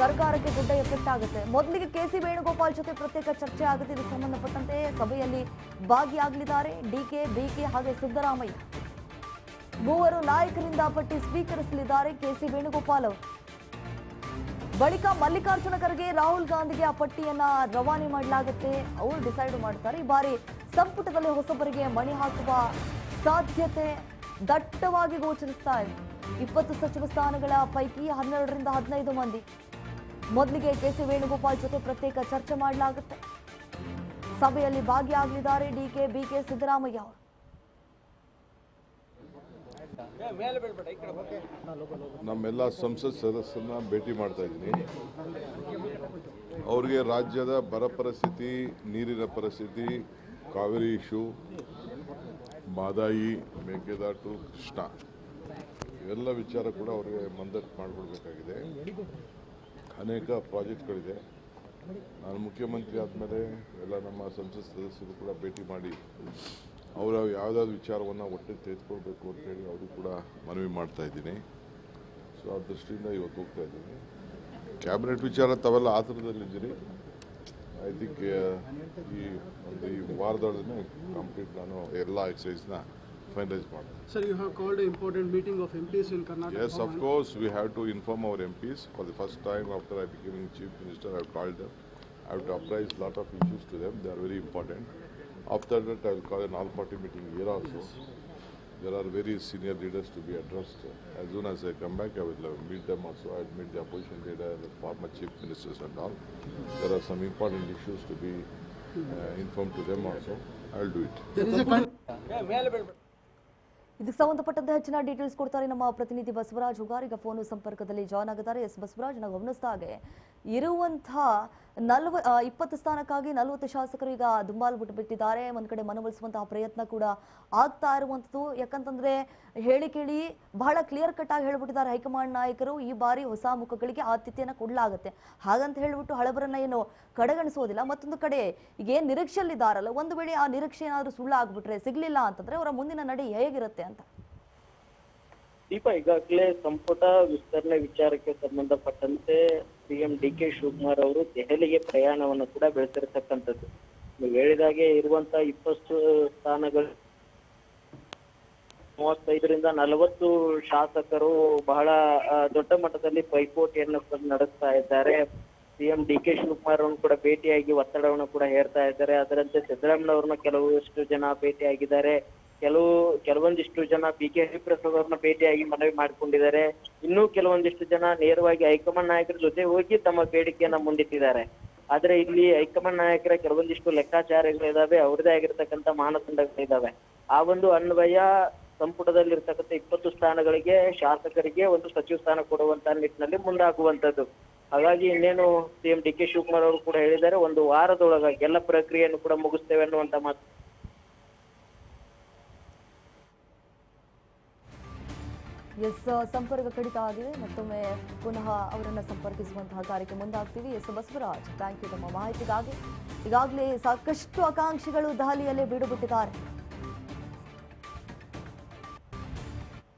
ಸರ್ಕಾರಕ್ಕೆ ದೊಡ್ಡ ಎಫೆಕ್ಟ್ ಆಗುತ್ತೆ. ಮೊದಲಿಗೆ ಕೆಸಿ ವೇಣುಗೋಪಾಲ್ ಜೊತೆ ಪ್ರತ್ಯೇಕ ಚರ್ಚೆ ಆಗುತ್ತೆ. ಇದಕ್ಕೆ ಸಂಬಂಧಪಟ್ಟಂತೆ ಸಭೆಯಲ್ಲಿ ಭಾಗಿಯಾಗಲಿದ್ದಾರೆ ಡಿಕೆ, ಬಿಕೆ ಹಾಗೆ ಸಿದ್ದರಾಮಯ್ಯ. ಮೂವರು ನಾಯಕರಿಂದ ಪಟ್ಟಿ ಸ್ವೀಕರಿಸಲಿದ್ದಾರೆ ಕೆಸಿ ವೇಣುಗೋಪಾಲ್ ಅವರು. ಬಳಿಕ ಮಲ್ಲಿಕಾರ್ಜುನ ಖರ್ಗೆ, ರಾಹುಲ್ ಗಾಂಧಿಗೆ ಆ ಪಟ್ಟಿಯನ್ನ ರವಾನೆ ಮಾಡಲಾಗುತ್ತೆ. ಅವರು ಡಿಸೈಡ್ ಮಾಡ್ತಾರೆ. ಈ ಬಾರಿ ಸಂಪುಟದಲ್ಲಿ ಹೊಸಬರಿಗೆ ಮಣಿ ಹಾಕುವ ಸಾಧ್ಯತೆ ದಟ್ಟವಾಗಿ ಗೋಚರಿಸ್ತಾ ಇದೆ. 20 ಸಚಿವ ಸ್ಥಾನಗಳ ಪೈಕಿ 12ರಿಂದ 15 ಮಂದಿ. ಮೊದಲಿಗೆ ಕೆಸಿ ವೇಣುಗೋಪಾಲ್ ಜೊತೆ ಪ್ರತ್ಯೇಕ ಚರ್ಚೆ ಮಾಡಲಾಗುತ್ತೆ. ಸಭೆಯಲ್ಲಿ ಭಾಗಿಯಾಗಲಿದ್ದಾರೆ ಡಿಕೆ, ಬಿಕೆ, ಸಿದ್ದರಾಮಯ್ಯ ಅವರು. ನಮ್ಮೆಲ್ಲ ಸಂಸತ್ ಸದಸ್ಯರನ್ನ ಭೇಟಿ ಮಾಡ್ತಾ ಇದ್ದೀನಿ. ಅವ್ರಿಗೆ ರಾಜ್ಯದ ಬರ ಪರಿಸ್ಥಿತಿ, ನೀರಿನ ಪರಿಸ್ಥಿತಿ, ಕಾವೇರಿ ಇಶ್ಯೂ, ಮಾದಾಯಿ, ಮೇಕೆದಾಟು, ಕೃಷ್ಣ ಇವೆಲ್ಲ ವಿಚಾರ ಕೂಡ ಅವರಿಗೆ ಮಂದಟ್ಟು ಮಾಡಿಕೊಡ್ಬೇಕಾಗಿದೆ. ಅನೇಕ ಪ್ರಾಜೆಕ್ಟ್ಗಳಿದೆ. ನಾನು ಮುಖ್ಯಮಂತ್ರಿ ಆದಮೇಲೆ ಎಲ್ಲ ನಮ್ಮ ಸಂಸತ್ ಸದಸ್ಯರು ಕೂಡ ಭೇಟಿ ಮಾಡಿ ಅವರ ಯಾವುದಾದ್ರು ವಿಚಾರವನ್ನು ಒಟ್ಟಿಗೆ ತೆಗೆದುಕೊಳ್ಬೇಕು ಅಂತೇಳಿ ಅವರು ಕೂಡ ಮನವಿ ಮಾಡ್ತಾ ಇದ್ದೀನಿ. ಸೊ ಆ ದೃಷ್ಟಿಯಿಂದ ಇವತ್ತು ಹೋಗ್ತಾ ಇದ್ದೀನಿ. ಕ್ಯಾಬಿನೆಟ್ ವಿಚಾರ ತಾವೆಲ್ಲ ಆತುರದಲ್ಲಿದ್ದೀರಿ. ಐ ಥಿಂಕ್ ಈ ವಾರದೊಳಗೆ ಕಂಪ್ಲೀಟ್ ನಾನು ಎಲ್ಲ ಎಕ್ಸಸೈಸ್ನ ಫೈನಲೈಸ್ ಮಾಡ್ತೀನಿ. Sir, you have called an important meeting of MPs in Karnataka. Yes, of course, we have to inform our MPs. For the first time after I became Chief Minister, I have called them. I have to apprise a lot of issues to them. They are very important. After that, I will call an all-party meeting here also. There are very senior leaders to be addressed. As soon as I come back, I will meet them also. I will meet the opposition leader, the former chief ministers and all. There are some important issues to be informed to them also. I will do it. ಇದಕ್ಕೆ ಸಂಬಂಧಪಟ್ಟಂತೆ ಹೆಚ್ಚಿನ details ಕೊಡ್ತಾರೆ ನಮ್ಮ ಪ್ರತಿನಿಧಿ ಬಸವರಾಜ್ ಹುಗಾರ್. ಈಗ phone ಸಂಪರ್ಕದಲ್ಲಿ join ಆಗಿದ್ದಾರೆ. S Basavaraj, ನಾವು ಗಮನಿಸಿದ ಹಾಗೆ ಇರುವಂತಹ 20 ಸ್ಥಾನಕ್ಕಾಗಿ 40 ಶಾಸಕರು ಈಗ ದುಂಬಾಲು ಬಿಟ್ಟಿದ್ದಾರೆ. ಒಂದ್ ಕಡೆ ಮನವೊಲಿಸುವಂತಹ ಪ್ರಯತ್ನ ಕೂಡ ಆಗ್ತಾ ಇರುವಂಥದ್ದು. ಯಾಕಂತಂದ್ರೆ ಹೇಳಿ ಕೇಳಿ ಬಹಳ ಕ್ಲಿಯರ್ ಕಟ್ ಆಗಿ ಹೇಳ್ಬಿಟ್ಟಿದ್ದಾರೆ ಹೈಕಮಾಂಡ್ ನಾಯಕರು, ಈ ಬಾರಿ ಹೊಸ ಮುಖಗಳಿಗೆ ಆದ್ಯತೆಯನ್ನ ಕೊಡಲಾಗುತ್ತೆ ಹಾಗಂತ ಹೇಳ್ಬಿಟ್ಟು ಹಳಬರನ್ನ ಏನು ಕಡೆಗಣಿಸೋದಿಲ್ಲ. ಮತ್ತೊಂದು ಕಡೆ ಈಗ ಏನ್ ನಿರೀಕ್ಷೆಯಲ್ಲಿದ್ದಾರಲ್ಲ, ಒಂದು ವೇಳೆ ಆ ನಿರೀಕ್ಷೆ ಏನಾದ್ರೂ ಸುಳ್ಳಾಗ್ಬಿಟ್ರೆ, ಸಿಗ್ಲಿಲ್ಲ ಅಂತಂದ್ರೆ ಅವರ ಮುಂದಿನ ನಡೆ ಹೇಗಿರುತ್ತೆ ಅಂತ. ದೀಪ, ಈಗಾಗಲೇ ಸಂಪುಟ ವಿಸ್ತರಣೆ ವಿಚಾರಕ್ಕೆ ಸಂಬಂಧಪಟ್ಟಂತೆ ಸಿಎಂ ಡಿಕೆ ಶಿವಕುಮಾರ್ ಅವರು ದೆಹಲಿಗೆ ಪ್ರಯಾಣವನ್ನು ಕೂಡ ಬೆಳೆಸಿರ್ತಕ್ಕಂಥದ್ದು. ನೀವು ಹೇಳಿದಾಗೆ ಇರುವಂತಹ 20 ಸ್ಥಾನಗಳು 35ರಿಂದ 40 ಶಾಸಕರು ಬಹಳ ದೊಡ್ಡ ಮಟ್ಟದಲ್ಲಿ ಪೈಪೋಟಿಯನ್ನು ನಡೆಸ್ತಾ ಇದ್ದಾರೆ. ಸಿಎಂ ಡಿಕೆ ಶಿವಕುಮಾರ್ ಅವ್ರನ್ನು ಕೂಡ ಭೇಟಿಯಾಗಿ ಒತ್ತಡವನ್ನು ಕೂಡ ಹೇರ್ತಾ ಇದ್ದಾರೆ. ಅದರಂತೆ ಸಿದ್ದರಾಮಯ್ಯವ್ರನ್ನ ಕೆಲವಷ್ಟು ಜನ ಭೇಟಿಯಾಗಿದ್ದಾರೆ. ಕೆಲವೊಂದಿಷ್ಟು ಜನ ಬಿಕೆ ಹರಿಪ್ರಸಾದ್ ಅವ್ರನ್ನ ಭೇಟಿಯಾಗಿ ಮನವಿ ಮಾಡಿಕೊಂಡಿದ್ದಾರೆ. ಇನ್ನೂ ಕೆಲವೊಂದಿಷ್ಟು ಜನ ನೇರವಾಗಿ ಹೈಕಮಾಂಡ್ ನಾಯಕರ ಜೊತೆ ಹೋಗಿ ತಮ್ಮ ಬೇಡಿಕೆಯನ್ನ ಮುಂದಿಟ್ಟಿದ್ದಾರೆ. ಆದ್ರೆ ಇಲ್ಲಿ ಹೈಕಮಾಂಡ್ ನಾಯಕರ ಕೆಲವೊಂದಿಷ್ಟು ಲೆಕ್ಕಾಚಾರಗಳಿದಾವೆ, ಅವ್ರದೇ ಆಗಿರ್ತಕ್ಕಂಥ ಮಾನದಂಡಗಳಿದಾವೆ. ಆ ಒಂದು ಅನ್ವಯ ಸಂಪುಟದಲ್ಲಿರ್ತಕ್ಕಂಥ 20 ಸ್ಥಾನಗಳಿಗೆ ಶಾಸಕರಿಗೆ ಒಂದು ಸಚಿವ ಸ್ಥಾನ ಕೊಡುವಂತ ನಿಟ್ಟಿನಲ್ಲಿ ಮುಂದಾಗುವಂತದ್ದು. ಹಾಗಾಗಿ ಇನ್ನೇನು ಸಿಎಂ ಡಿಕೆ ಶಿವಕುಮಾರ್ ಅವರು ಕೂಡ ಹೇಳಿದ್ದಾರೆ, ಒಂದು ವಾರದೊಳಗಾಗಿ ಎಲ್ಲ ಪ್ರಕ್ರಿಯೆಯನ್ನು ಕೂಡ ಮುಗಿಸ್ತೇವೆ ಅನ್ನುವಂತ ಮಾತು. ಎಸ್, ಸಂಪರ್ಕ ಕಡಿತ ಆಗಿದೆ. ಮತ್ತೊಮ್ಮೆ ಪುನಃ ಅವರನ್ನು ಸಂಪರ್ಕಿಸುವಂತಹ ಕಾರ್ಯಕ್ಕೆ ಮುಂದಾಗ್ತೀವಿ. ಎಸ್ ಬಸವರಾಜ್, ಥ್ಯಾಂಕ್ ಯು ತಮ್ಮ ಮಾಹಿತಿಗಾಗಿ. ಈಗಾಗಲೇ ಸಾಕಷ್ಟು ಆಕಾಂಕ್ಷಿಗಳು ದೆಹಲಿಯಲ್ಲೇ ಬೀಡುಬಿಟ್ಟಿದ್ದಾರೆ.